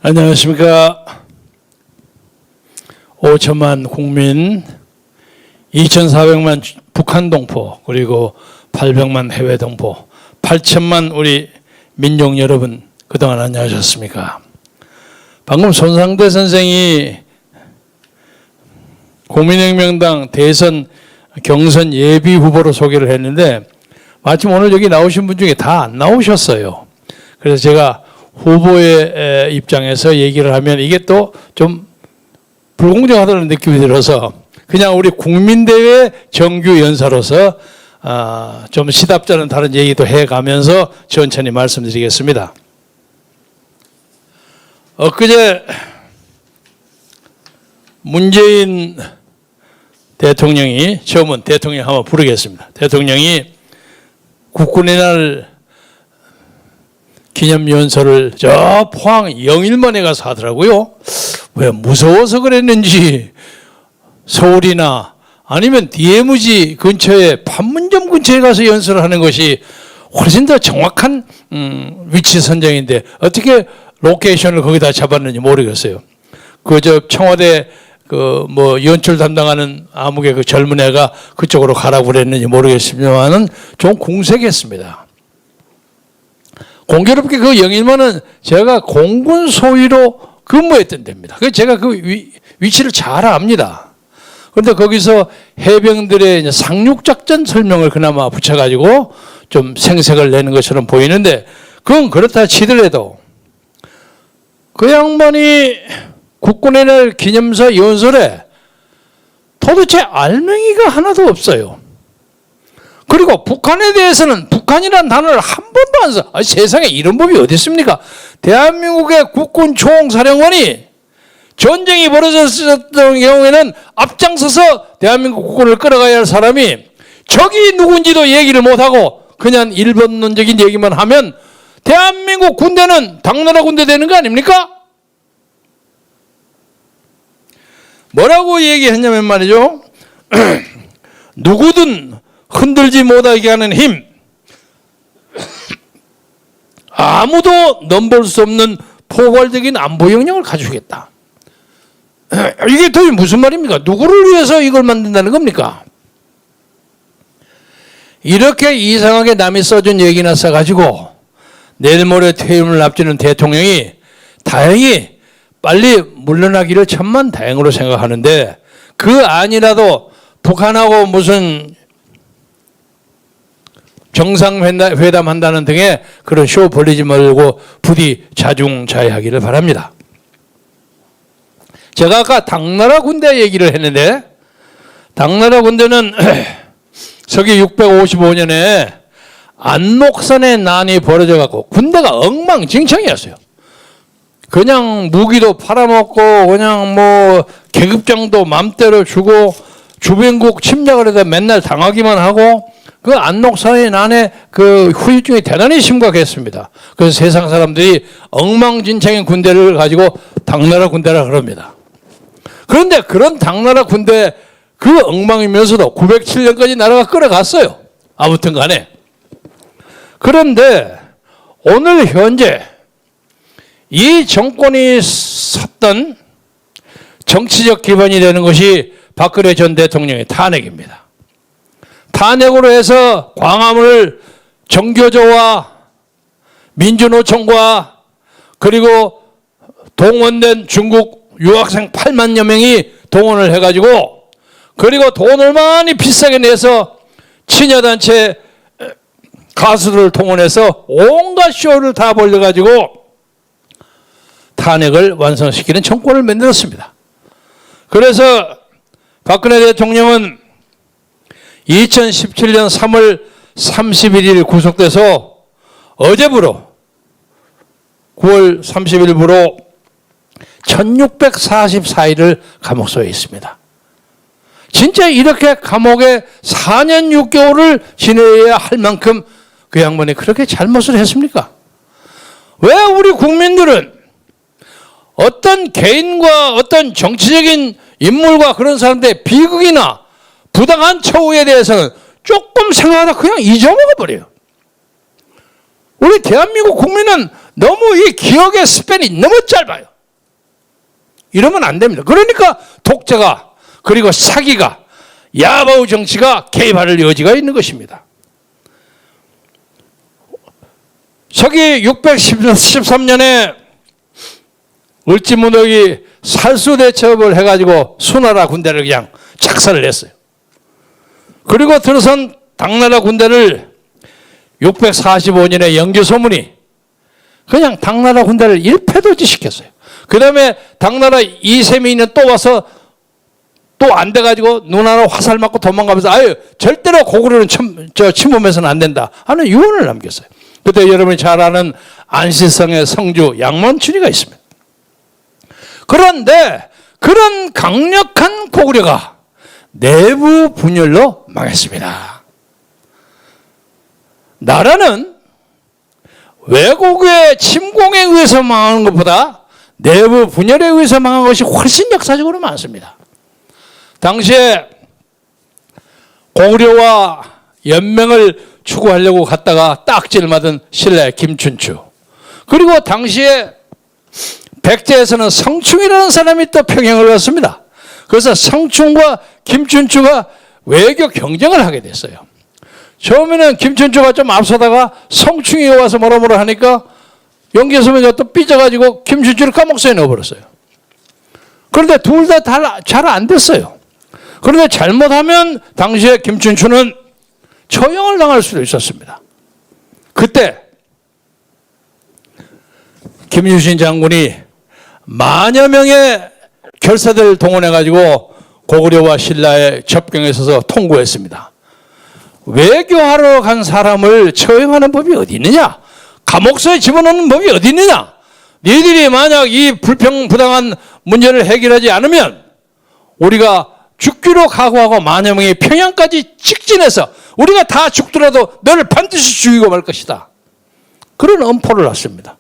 안녕하십니까. 5천만 국민, 2,400만 북한 동포, 그리고 800만 해외 동포, 8천만 우리 민족 여러분, 그동안 안녕하셨습니까? 방금 손상대 선생이 국민혁명당 대선 경선 예비 후보로 소개를 했는데 마침 오늘 여기 나오신 분 중에 다 안 나오셨어요. 그래서 제가 후보의 입장에서 얘기를 하면 이게 또 좀 불공정하다는 느낌이 들어서 그냥 우리 국민대회 정규 연사로서 좀 시답잖은 다른 얘기도 해가면서 천천히 말씀드리겠습니다. 엊그제 문재인 대통령이, 처음은 대통령 한번 부르겠습니다. 대통령이 국군의 날 기념연설을 저 포항 영일만에 가서 하더라고요. 왜 무서워서 그랬는지 서울이나 아니면 DMZ 근처에 판문점 근처에 가서 연설을 하는 것이 훨씬 더 정확한 위치 선정인데 어떻게 로케이션을 거기다 잡았는지 모르겠어요. 저 청와대 연출 담당하는 아무개 그 젊은 애가 그쪽으로 가라고 그랬는지 모르겠습니다만은 좀 궁색했습니다. 공교롭게 그 영일만은 제가 공군 소위로 근무했던 데입니다. 그래서 제가 그 위치를 잘 압니다. 그런데 거기서 해병들의 상륙작전 설명을 그나마 붙여가지고 좀 생색을 내는 것처럼 보이는데 그건 그렇다 치더라도 그 양반이 국군의 날 기념사 연설에 도대체 알맹이가 하나도 없어요. 그리고 북한에 대해서는 북한이라는 단어를 한 번도 안 써. 세상에 이런 법이 어디 있습니까? 대한민국의 국군 총사령관이 전쟁이 벌어졌던 경우에는 앞장서서 대한민국 국군을 끌어가야 할 사람이 적이 누군지도 얘기를 못하고 그냥 일본론적인 얘기만 하면 대한민국 군대는 당나라 군대 되는 거 아닙니까? 뭐라고 얘기했냐면 말이죠. 누구든 흔들지 못하게 하는 힘, 아무도 넘볼 수 없는 포괄적인 안보 역량을 가지겠다. 이게 도대체 무슨 말입니까? 누구를 위해서 이걸 만든다는 겁니까? 이렇게 이상하게 남이 써준 얘기나 써가지고 내일 모레 퇴임을 앞두는 대통령이 다행히 빨리 물러나기를 천만다행으로 생각하는데 그 안이라도 북한하고 무슨 정상회담한다는 등의 그런 쇼 벌리지 말고 부디 자중자애하기를 바랍니다. 제가 아까 당나라 군대 얘기를 했는데 당나라 군대는 서기 655년에 안목산의 난이 벌어져갖고 군대가 엉망진창이었어요. 그냥 무기도 팔아먹고 그냥 계급장도 맘대로 주고 주변국 침략을 해서 맨날 당하기만 하고 그 안목산의 난의 그 후유증이 대단히 심각했습니다. 그래서 세상 사람들이 엉망진창인 군대를 가지고 당나라 군대라 그럽니다. 그런데 그런 당나라 군대 그 엉망이면서도 907년까지 나라가 끌어갔어요. 아무튼 간에. 그런데 오늘 현재 이 정권이 섰던 정치적 기반이 되는 것이 박근혜 전 대통령의 탄핵입니다. 탄핵으로 해서 광화문을 정교조와 민주노총과 그리고 동원된 중국 유학생 8만여 명이 동원을 해가지고 그리고 돈을 많이 비싸게 내서 친여단체 가수들을 동원해서 온갖 쇼를 다 벌려가지고 탄핵을 완성시키는 정권을 만들었습니다. 그래서 박근혜 대통령은 2017년 3월 31일 구속돼서 어제부로 9월 30일부로 1644일을 감옥소에 있습니다. 진짜 이렇게 감옥에 4년 6개월을 지내야 할 만큼 그 양반이 그렇게 잘못을 했습니까? 왜 우리 국민들은 어떤 개인과 어떤 정치적인 인물과 그런 사람들의 비극이나 부당한 처우에 대해서는 조금 생각하다 그냥 잊어먹어 버려요. 우리 대한민국 국민은 너무 이 기억의 스팬이 너무 짧아요. 이러면 안 됩니다. 그러니까 독재가 그리고 사기가 야바우 정치가 개입할 여지가 있는 것입니다. 서기 613년에 을지문덕이 살수대첩을 해가지고 수나라 군대를 그냥 작살을 냈어요. 그리고 들어선 당나라 군대를 645년에 영조소문이 그냥 당나라 군대를 일패도지시켰어요. 그 다음에 당나라 이세민이 또 와서 또 안 돼가지고 누나로 화살 맞고 도망가면서 아유 절대로 고구려는 침범해서는 안 된다 하는 유언을 남겼어요. 그때 여러분이 잘 아는 안시성의 성주 양만춘이가 있습니다. 그런데 그런 강력한 고구려가 내부 분열로 망했습니다. 나라는 외국의 침공에 의해서 망하는 것보다 내부 분열에 의해서 망한 것이 훨씬 역사적으로 많습니다. 당시에 고구려와 연맹을 추구하려고 갔다가 딱지를 맞은 신라의 김춘추, 그리고 당시에 백제에서는 성충이라는 사람이 또 평양을 왔습니다. 그래서 성충과 김춘추가 외교 경쟁을 하게 됐어요. 처음에는 김춘추가 좀 앞서다가 성충이 와서 뭐라 하니까 영계소문이 또 삐져가지고 김춘추를 감옥소에 넣어버렸어요. 그런데 둘 다 잘 안 됐어요. 그런데 잘못하면 당시에 김춘추는 처형을 당할 수도 있었습니다. 그때 김유신 장군이 만여 명의 결사들을 동원해가지고 고구려와 신라의 접경에 있어서 통고했습니다. 외교하러 간 사람을 처형하는 법이 어디 있느냐? 감옥소에 집어넣는 법이 어디 있느냐? 너희들이 만약 이 불평부당한 문제를 해결하지 않으면 우리가 죽기로 각오하고 만여 명이 평양까지 직진해서 우리가 다 죽더라도 너를 반드시 죽이고 말 것이다. 그런 엄포를 놨습니다.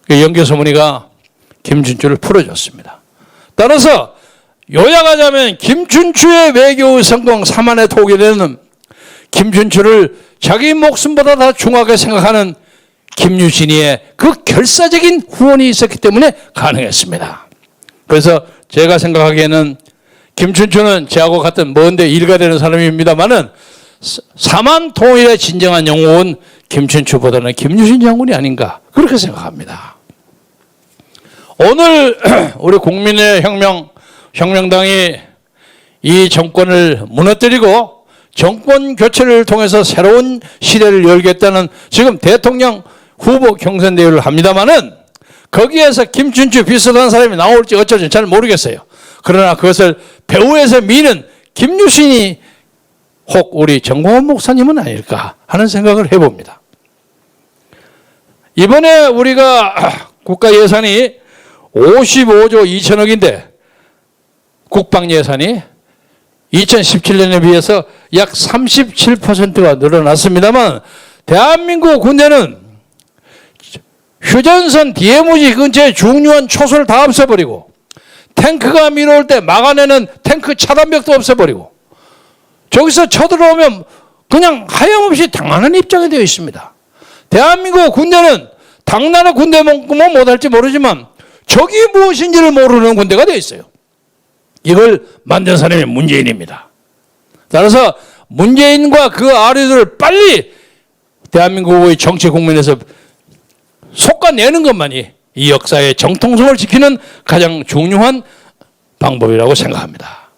영계소문이가 김춘추를 풀어줬습니다. 따라서 요약하자면 김춘추의 외교 성공 사만에 도우게 되는 김춘추를 자기 목숨보다 더 중하게 생각하는 김유신이의 그 결사적인 후원이 있었기 때문에 가능했습니다. 그래서 제가 생각하기에는 김춘추는 저하고 같은 먼데 일가되는 사람입니다만은 사만 통일의 진정한 영웅은 김춘추보다는 김유신 장군이 아닌가 그렇게 생각합니다. 오늘 우리 국민의 혁명당이 이 정권을 무너뜨리고 정권 교체를 통해서 새로운 시대를 열겠다는 지금 대통령 후보 경선 대회를 합니다마는 거기에서 김춘추 비슷한 사람이 나올지 어쩔지 잘 모르겠어요. 그러나 그것을 배후에서 미는 김유신이 혹 우리 정공원 목사님은 아닐까 하는 생각을 해봅니다. 이번에 우리가 국가 예산이 55조 2천억인데 국방 예산이 2017년에 비해서 약 37%가 늘어났습니다만 대한민국 군대는 휴전선 DMZ 근처에 중요한 초소를 다 없애버리고 탱크가 밀어올 때 막아내는 탱크 차단벽도 없애버리고 저기서 쳐들어오면 그냥 하염없이 당하는 입장이 되어 있습니다. 대한민국 군대는 당나라 군대만큼은 못할지 모르지만 적이 무엇인지를 모르는 군대가 되어 있어요. 이걸 만든 사람이 문재인입니다. 따라서 문재인과 그 아류들을 빨리 대한민국의 정치 국면에서 솎아내는 것만이 이 역사의 정통성을 지키는 가장 중요한 방법이라고 생각합니다.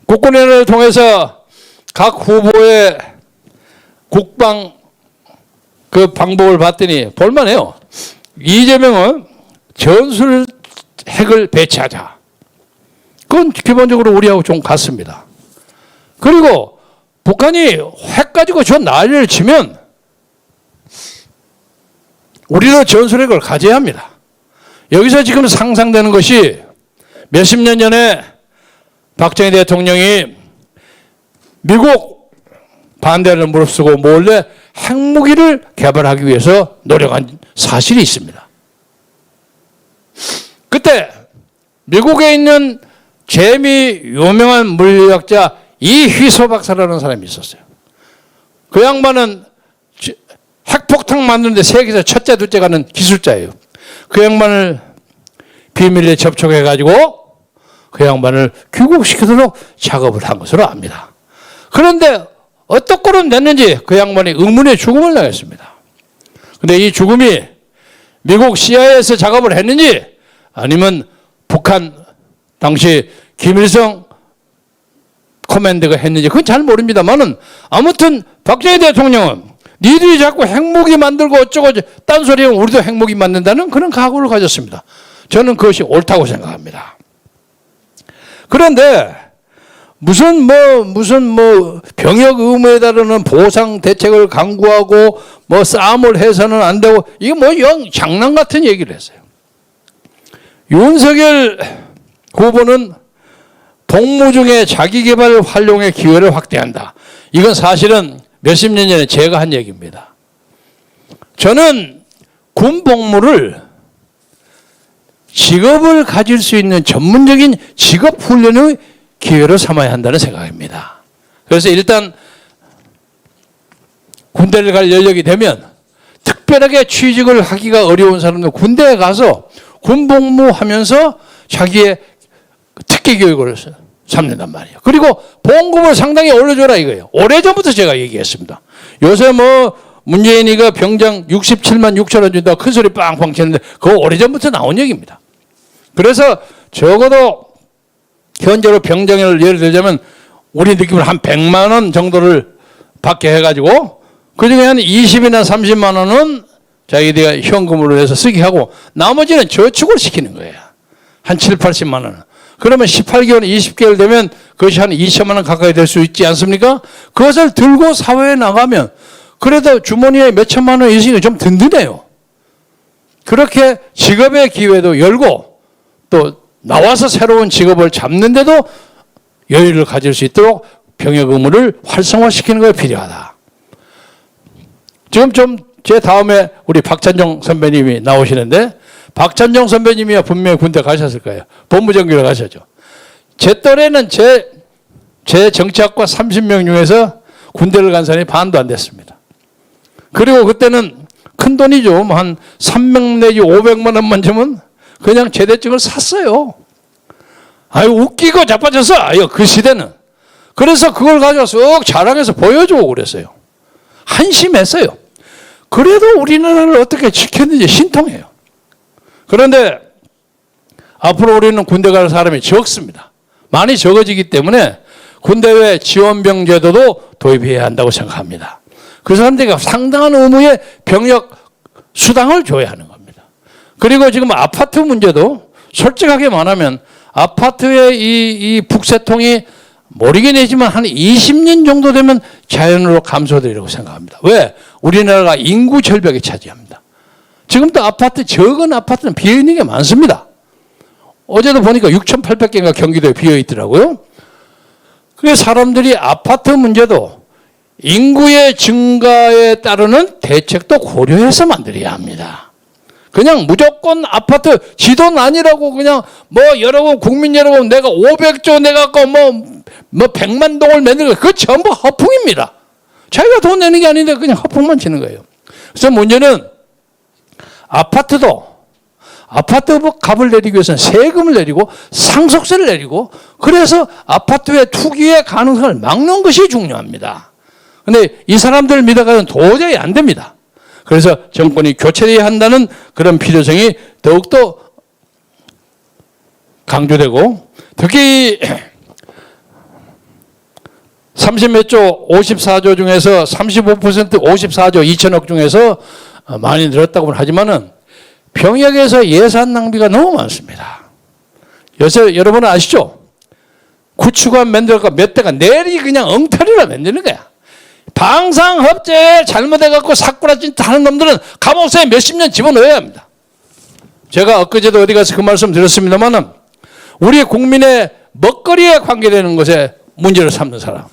국군회의를 통해서 각 후보의 국방 그 방법을 봤더니 볼만해요. 이재명은 전술 핵을 배치하자. 그건 기본적으로 우리하고 좀 같습니다. 그리고 북한이 핵 가지고 저 난리를 치면 우리도 전술핵을 가져야 합니다. 여기서 지금 상상되는 것이 몇십 년 전에 박정희 대통령이 미국 반대를 무릅쓰고 몰래 핵무기를 개발하기 위해서 노력한 사실이 있습니다. 그때 미국에 있는 재미 유명한 물리학자 이휘소 박사라는 사람이 있었어요. 그 양반은 핵폭탄 만드는데 세계에서 첫째, 둘째 가는 기술자예요. 그 양반을 비밀리에 접촉해가지고 그 양반을 귀국시키도록 작업을 한 것으로 압니다. 그런데 어떤 꼴은 냈는지 그 양반이 의문의 죽음을 당했습니다. 근데 이 죽음이 미국 CIA에서 작업을 했는지 아니면 북한 당시 김일성 커맨드가 했는지 그건 잘 모릅니다만은 아무튼 박정희 대통령은 니들이 자꾸 핵무기 만들고 어쩌고 딴소리하면 우리도 핵무기 만든다는 그런 각오를 가졌습니다. 저는 그것이 옳다고 생각합니다. 그런데 무슨 병역 의무에 따르는 보상 대책을 강구하고 싸움을 해서는 안 되고 이게 영 장난 같은 얘기를 했어요. 윤석열 후보는 복무 중에 자기개발 활용의 기회를 확대한다. 이건 사실은 몇십 년 전에 제가 한 얘기입니다. 저는 군 복무를 직업을 가질 수 있는 전문적인 직업 훈련의 기회로 삼아야 한다는 생각입니다. 그래서 일단 군대를 갈 연령이 되면 특별하게 취직을 하기가 어려운 사람들 군대에 가서 군 복무하면서 자기의 특기 교육을 삼는단 말이에요. 그리고 보험금을 상당히 올려줘라 이거예요. 오래전부터 제가 얘기했습니다. 요새 문재인이가 병장 67만 6천 원 준다고 큰 소리 빵빵 치는데 그거 오래전부터 나온 얘기입니다. 그래서 적어도 현재로 병장을 예를 들자면 우리 느낌으로 한 100만 원 정도를 받게 해가지고 그중에 한 20이나 30만 원은 자기들이 현금으로 해서 쓰게 하고 나머지는 저축을 시키는 거예요. 한 7, 80만 원. 그러면 18개월, 20개월 되면 그것이 한 2천만 원 가까이 될 수 있지 않습니까? 그것을 들고 사회에 나가면 그래도 주머니에 몇 천만 원 있으니까 좀 든든해요. 그렇게 직업의 기회도 열고 또 나와서 새로운 직업을 잡는데도 여유를 가질 수 있도록 병역 의무를 활성화시키는 것이 필요하다. 지금 좀 제 다음에 우리 박찬종 선배님이 나오시는데 박찬종 선배님이야 분명히 군대 가셨을 거예요. 법무장교로 가셨죠. 제 또래는 제 정치학과 30명 중에서 군대를 간 사람이 반도 안 됐습니다. 그리고 그때는 큰 돈이죠. 한 300 내지 500만 원만 주면 그냥 제대증을 샀어요. 아유 웃기고 자빠졌어. 아유 그 시대는. 그래서 그걸 가지고 쓱 자랑해서 보여주고 그랬어요. 한심했어요. 그래도 우리나라를 어떻게 지켰는지 신통해요. 그런데 앞으로 우리는 군대 갈 사람이 적습니다. 많이 적어지기 때문에 군대외 지원병 제도도 도입해야 한다고 생각합니다. 그 사람들이 상당한 의무의 병역 수당을 줘야 하는 겁니다. 그리고 지금 아파트 문제도 솔직하게 말하면 아파트의 이 북새통이 모르긴 하지만 한 20년 정도 되면 자연으로 감소되리라고 생각합니다. 왜? 우리나라가 인구 절벽에 차지합니다. 지금도 적은 아파트는 비어있는 게 많습니다. 어제도 보니까 6,800개가 경기도에 비어있더라고요. 그래서 사람들이 아파트 문제도 인구의 증가에 따르는 대책도 고려해서 만들어야 합니다. 그냥 무조건 아파트 지돈 아니라고 그냥 여러분 국민 여러분 내가 500조 내가 100만 동을 만드는 거 그거 전부 허풍입니다. 자기가 돈 내는 게 아닌데 그냥 허풍만 치는 거예요. 그래서 문제는 아파트 값을 내리기 위해서는 세금을 내리고 상속세를 내리고 그래서 아파트의 투기의 가능성을 막는 것이 중요합니다. 그런데 이 사람들을 믿어가는 도저히 안 됩니다. 그래서 정권이 교체되어야 한다는 그런 필요성이 더욱더 강조되고 특히 30몇 조 54조 중에서 35% 54조 2천억 중에서 많이 늘었다고 하지만은 병역에서 예산 낭비가 너무 많습니다. 요새 여러분은 아시죠? 구축한 만들어가 몇 대가 내리 그냥 엉터리로 만드는 거야. 방상업체에 잘못해갖고 사꾸라진 하는 놈들은 감옥에 몇십 년 집어넣어야 합니다. 제가 엊그제도 어디 가서 그 말씀 드렸습니다만은 우리 국민의 먹거리에 관계되는 것에 문제를 삼는 사람.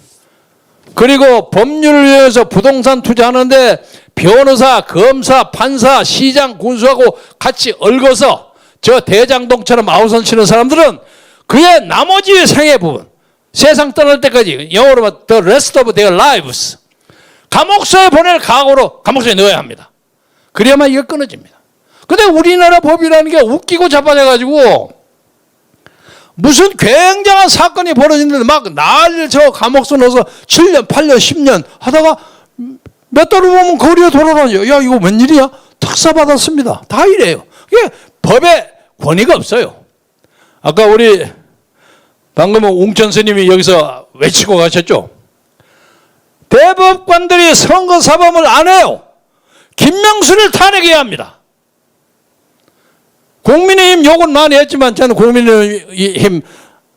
그리고 법률을 위해서 부동산 투자하는데 변호사, 검사, 판사, 시장, 군수하고 같이 얽어서 저 대장동처럼 아우성 치는 사람들은 그의 나머지 생애 부분, 세상 떠날 때까지 영어로 말하면 the rest of their lives 감옥소에 보낼 각오로 감옥소에 넣어야 합니다. 그래야만 이거 끊어집니다. 근데 우리나라 법이라는 게 웃기고 자빠져가지고 무슨 굉장한 사건이 벌어지는데 막 난리를 쳐 감옥소 넣어서 7년, 8년, 10년 하다가 몇 달을 보면 거리에 돌아다녀. 야, 이거 웬일이야? 특사 받았습니다. 다 이래요. 이게 법에 권위가 없어요. 아까 우리 방금 웅천 스님이 여기서 외치고 가셨죠? 대법관들이 선거사범을 안 해요. 김명수를 탄핵해야 합니다. 국민의힘 욕은 많이 했지만 저는 국민의힘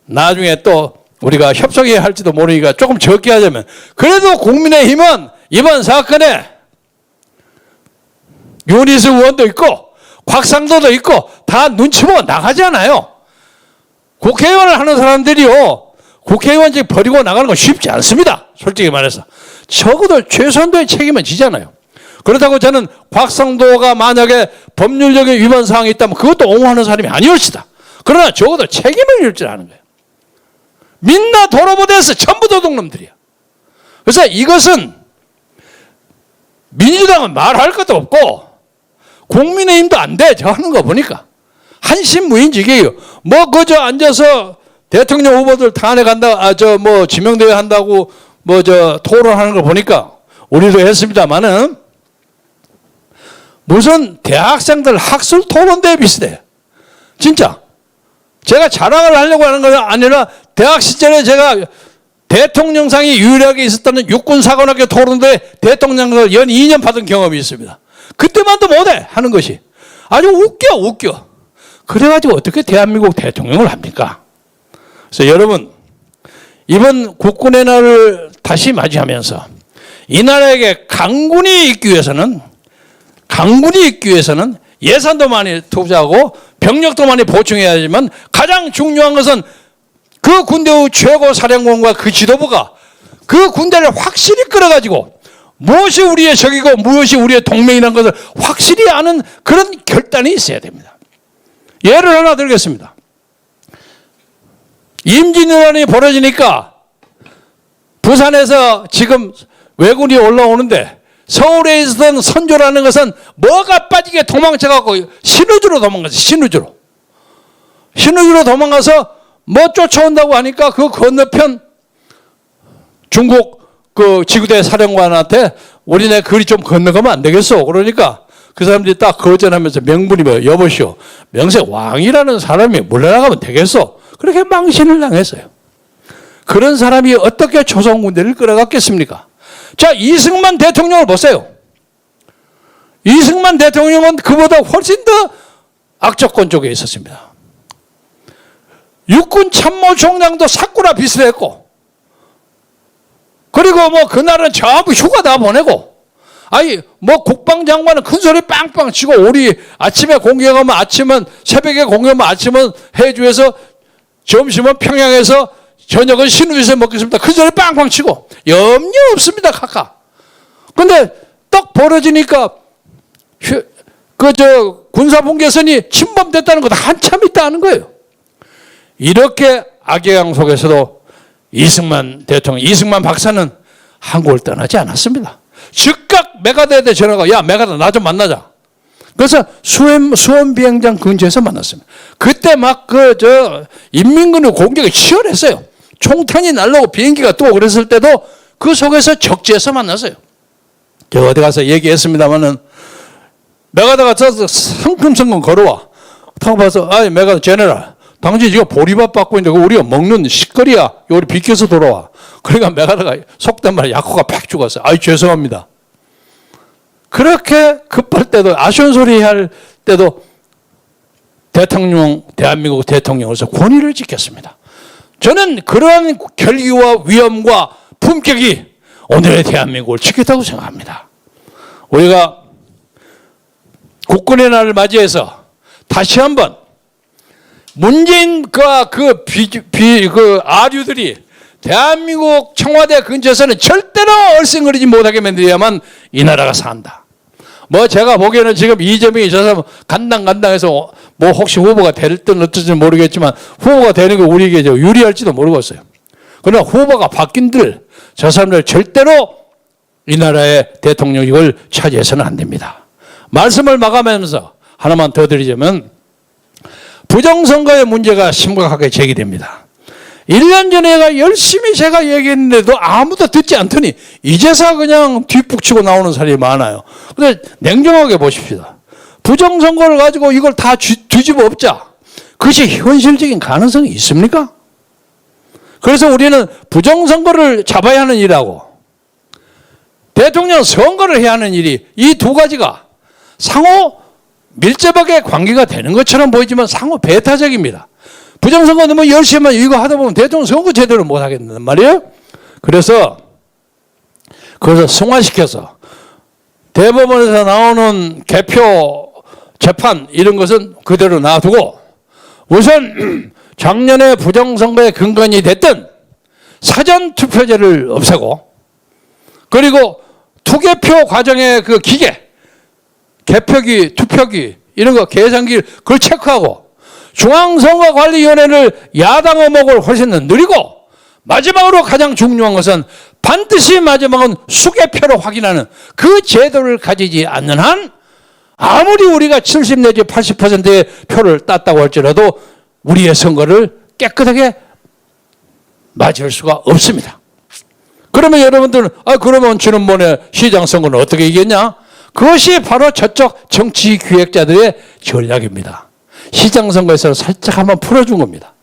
나중에 또 우리가 협상해야 할지도 모르니까 조금 적게 하자면 그래도 국민의힘은 이번 사건에 윤희수 의원도 있고 곽상도도 있고 다 눈치 보고 나가잖아요. 국회의원을 하는 사람들이요. 국회의원직 버리고 나가는 건 쉽지 않습니다. 솔직히 말해서. 적어도 최소한도의 책임은 지잖아요. 그렇다고 저는 곽상도가 만약에 법률적인 위반 사항이 있다면 그것도 옹호하는 사람이 아니올시다. 그러나 적어도 책임을 질 줄 아는 거예요. 민나 도로보대에서 전부 도둑놈들이야. 그래서 이것은 민주당은 말할 것도 없고 국민의힘도 안 돼. 저 하는 거 보니까. 한신무인직이에요. 뭐 그저 앉아서 대통령 후보들 탄핵한다, 지명대회 한다고 토론하는 걸 보니까 우리도 했습니다만은 무슨 대학생들 학술 토론대회 비슷해요. 진짜. 제가 자랑을 하려고 하는 건 아니라 대학 시절에 제가 대통령상이 유일하게 있었다는 육군사관학교 토론대회 대통령을 연 2년 받은 경험이 있습니다. 그때만도 못해 하는 것이. 아주 웃겨. 그래가지고 어떻게 대한민국 대통령을 합니까? 그래서 여러분 이번 국군의 날을 다시 맞이하면서 이 나라에게 강군이 있기 위해서는 예산도 많이 투자하고 병력도 많이 보충해야 하지만 가장 중요한 것은 그 군대의 최고 사령관과 그 지도부가 그 군대를 확실히 끌어가지고 무엇이 우리의 적이고 무엇이 우리의 동맹이라는 것을 확실히 아는 그런 결단이 있어야 됩니다. 예를 하나 들겠습니다. 임진왜란이 벌어지니까 부산에서 지금 왜군이 올라오는데 서울에 있었던 선조라는 것은 뭐가 빠지게 도망쳐갖고 신우주로 도망갔어요. 신우주로 도망가서 뭐 쫓아온다고 하니까 그 건너편 중국 그 지구대 사령관한테 우리네 거리 좀 건너가면 안 되겠어. 그러니까 그 사람들이 딱 거절하면서 명분이 뭐예요? 여보시오, 명색 왕이라는 사람이 물러나가면 되겠어. 그렇게 망신을 당했어요. 그런 사람이 어떻게 조선군대를 끌어갔겠습니까? 자, 이승만 대통령을 보세요. 이승만 대통령은 그보다 훨씬 더 악조건 쪽에 있었습니다. 육군 참모총장도 사쿠라 비슷했고, 그리고 뭐 그날은 전부 휴가 다 보내고, 아니 뭐 국방장관은 큰 소리 빵빵 치고 우리 아침에 공격하면 아침은 새벽에 공격하면 아침은 해주에서 점심은 평양에서 저녁은 신우에서 먹겠습니다. 큰 소리 빵빵 치고 염려 없습니다. 각각. 근데 딱 벌어지니까 군사분계선이 침범됐다는 것도 한참 있다는 거예요. 이렇게 악영향 속에서도 이승만 박사는 한국을 떠나지 않았습니다. 즉각 메가드한테 전화가, 야 메가드 나 좀 만나자. 그래서 수원 비행장 근처에서 만났습니다. 그때 막 인민군의 공격이 치열했어요. 총탄이 날라오고 비행기가 뜨고 그랬을 때도 그 속에서 적지에서 만났어요. 제가 어디 가서 얘기했습니다마는 메가드가 저서 성큼성큼 걸어와. 타고 봐서, 아이 메가드 제네럴, 당신 지금 보리밥 받고 있는데 우리가 먹는 식거리야. 우리 비켜서 돌아와. 그러니까 메가드가 속된 말에 약호가 팍 죽었어요. 아이 죄송합니다. 그렇게 급할 때도 아쉬운 소리 할 때도 대한민국 대통령으로서 권위를 지켰습니다. 저는 그러한 결기와 위엄과 품격이 오늘의 대한민국을 지켰다고 생각합니다. 우리가 국군의 날을 맞이해서 다시 한번 문재인과 그 아류들이 대한민국 청와대 근처에서는 절대로 얼씬거리지 못하게 만들어야만 이 나라가 산다. 뭐 제가 보기에는 지금 이재명이 저 사람 간당간당해서 뭐 혹시 후보가 될 듯 어떨지는 모르겠지만 후보가 되는 게 우리에게 유리할지도 모르겠어요. 그러나 후보가 바뀐들 저 사람들 절대로 이 나라의 대통령직을 차지해서는 안 됩니다. 말씀을 마감하면서 하나만 더 드리자면 부정선거의 문제가 심각하게 제기됩니다. 1년 전에 열심히 제가 얘기했는데도 아무도 듣지 않더니 이제서 그냥 뒷북치고 나오는 사람이 많아요. 근데 냉정하게 보십시다. 부정선거를 가지고 이걸 다 뒤집어 엎자. 그것이 현실적인 가능성이 있습니까? 그래서 우리는 부정선거를 잡아야 하는 일하고 대통령 선거를 해야 하는 일이 이 두 가지가 상호 밀접하게 관계가 되는 것처럼 보이지만 상호 배타적입니다. 부정선거 너무 열심히 이거 하다 보면 대통령 선거 제대로 못 하겠단 말이에요. 그래서 그것을 승화시켜서 대법원에서 나오는 개표 재판 이런 것은 그대로 놔두고 우선 작년에 부정선거의 근간이 됐던 사전투표제를 없애고 그리고 투개표 과정의 그 기계, 개표기, 투표기 이런 거 계산기 그걸 체크하고 중앙선거관리위원회를 야당 의목을 훨씬 더 느리고 마지막으로 가장 중요한 것은 반드시 마지막은 수개표로 확인하는 그 제도를 가지지 않는 한 아무리 우리가 70 내지 80%의 표를 땄다고 할지라도 우리의 선거를 깨끗하게 맞을 수가 없습니다. 그러면 여러분들은 그러면 지난번에 시장 선거는 어떻게 이겼냐? 그것이 바로 저쪽 정치 기획자들의 전략입니다. 시장 선거에서 살짝 한번 풀어준 겁니다.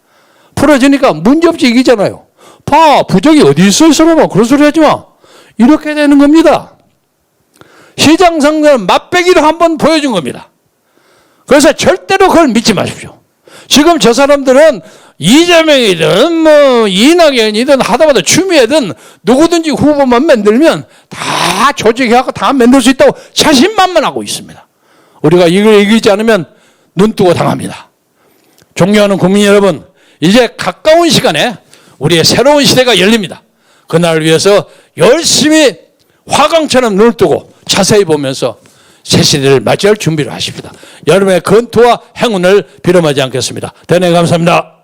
풀어주니까 문제없이 이기잖아요. 봐, 부정이 어디 있어 이 사람아. 그런 소리 하지 마. 이렇게 되는 겁니다. 시장 선거는 맛배기로 한번 보여준 겁니다. 그래서 절대로 그걸 믿지 마십시오. 지금 저 사람들은 이재명이든 뭐 이낙연이든 하다마다 추미애든 누구든지 후보만 만들면 다 조직해갖고 다 만들 수 있다고 자신만만하고 있습니다. 우리가 이걸 이기지 않으면 눈 뜨고 당합니다. 존경하는 국민 여러분, 이제 가까운 시간에 우리의 새로운 시대가 열립니다. 그날을 위해서 열심히 화강처럼 눈을 뜨고 자세히 보면서 새 시대를 맞이할 준비를 하십니다. 여러분의 건투와 행운을 빌어마지 않겠습니다. 대단히 감사합니다.